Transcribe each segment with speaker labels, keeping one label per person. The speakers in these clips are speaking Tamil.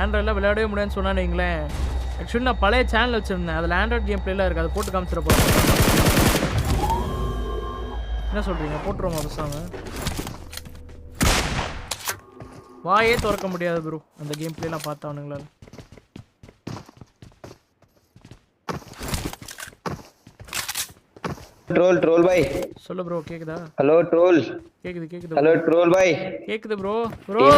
Speaker 1: ஆண்ட்ராய்டில் விளையாடவே முடியாதுன்னு சொன்னான்னு வைங்களேன். ஆக்சுவலி நான் பழைய சேனல் வச்சுருந்தேன், அதில் ஆண்ட்ராய்ட் கேம் பிளேலாம் இருக்குது, அதை போட்டு காமிச்சிட போகிறேன். என்ன சொல்கிறீங்க, போட்டுருவோமா பசாம? வாயே திறக்க முடியாது ப்ரோ அந்த கேம் பிளேலாம் பார்த்தவனுங்களால.
Speaker 2: troll bhai
Speaker 1: சொல்லு ப்ரோ, கேக்குதா?
Speaker 2: hello troll
Speaker 1: கேக்குது
Speaker 2: hello troll bhai
Speaker 1: கேக்குது ப்ரோ.
Speaker 2: hello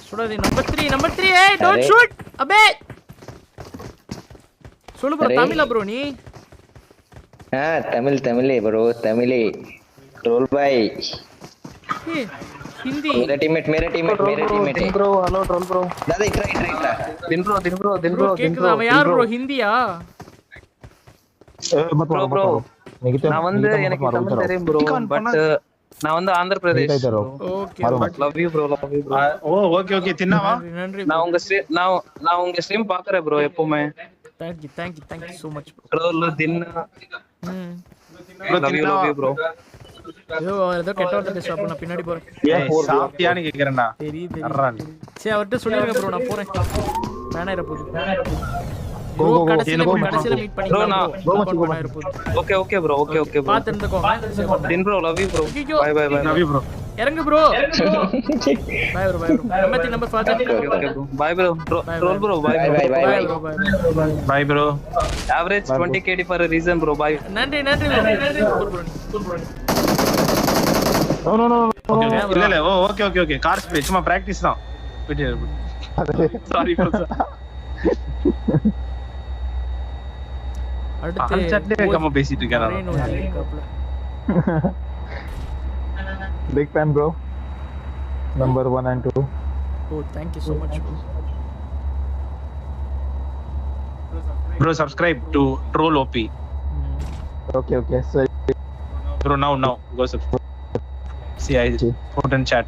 Speaker 1: சுடாதே. நம்பர் 3 ஏய் டோன்ட் ஷூட் அபே. சொல்லு ப்ரோ, தமிழா ப்ரோ நீ?
Speaker 2: tamil bro tamil troll bhai
Speaker 1: ஏய் हिंदी
Speaker 2: मेरा teammate
Speaker 3: bro hello troll bro
Speaker 2: दादा इतना
Speaker 3: din bro
Speaker 1: கேக்குதா? அவன் யார் ப்ரோ, ஹிந்தியா?
Speaker 3: bro நான் வந்து எனக்கு தமிழ் தெரியும் bro பட் நான் வந்து Andhra Pradesh.
Speaker 1: Okay
Speaker 3: love you bro
Speaker 4: oh okay தின்னாவா?
Speaker 1: நன்றி.
Speaker 3: நான் உங்க ஸ்ட்ரீம் பாக்குறேன் bro எப்பவுமே.
Speaker 1: thank you so much bro.
Speaker 3: troll dinna love you bro.
Speaker 1: ஐயோ ஏதோ கெட்ட வார்த்தை பேசுறா bro, நான் பின்னாடி போறேன்.
Speaker 4: சாப்பிட்டியான்னு கேக்குறேன்டா.
Speaker 1: தெரியுது. சரி அவர்ட்ட சொல்லிருங்க bro, நான் போறேன். வேணா இருப்போது bro, கடைசில மீட் பண்ணிக்கலாம் bro.
Speaker 3: okay bro
Speaker 1: பாத்து இருந்துக்கோங்க.
Speaker 3: din bro love you bro bye
Speaker 4: love you bro.
Speaker 1: இறங்கு bro. bye bro number 5.
Speaker 3: okay bro bye bro troll bro bye
Speaker 4: bye bro
Speaker 3: average 20 kd for a reason bro bye.
Speaker 1: நன்றி bro.
Speaker 4: no இல்ல ஓ ஓகே கார் ஸ்ப்ரே சும்மா பிராக்டீஸ் தான். Sorry bro.
Speaker 1: அடுத்து
Speaker 4: சாட்லயே கம்ம பேசிட்டு இருக்காரா?
Speaker 5: Big fan bro. Number 1 and 2.
Speaker 1: Oh, thank you so much bro.
Speaker 4: Bro subscribe to troll op.
Speaker 5: Okay so
Speaker 4: bro now go subscribe. See I put in chat.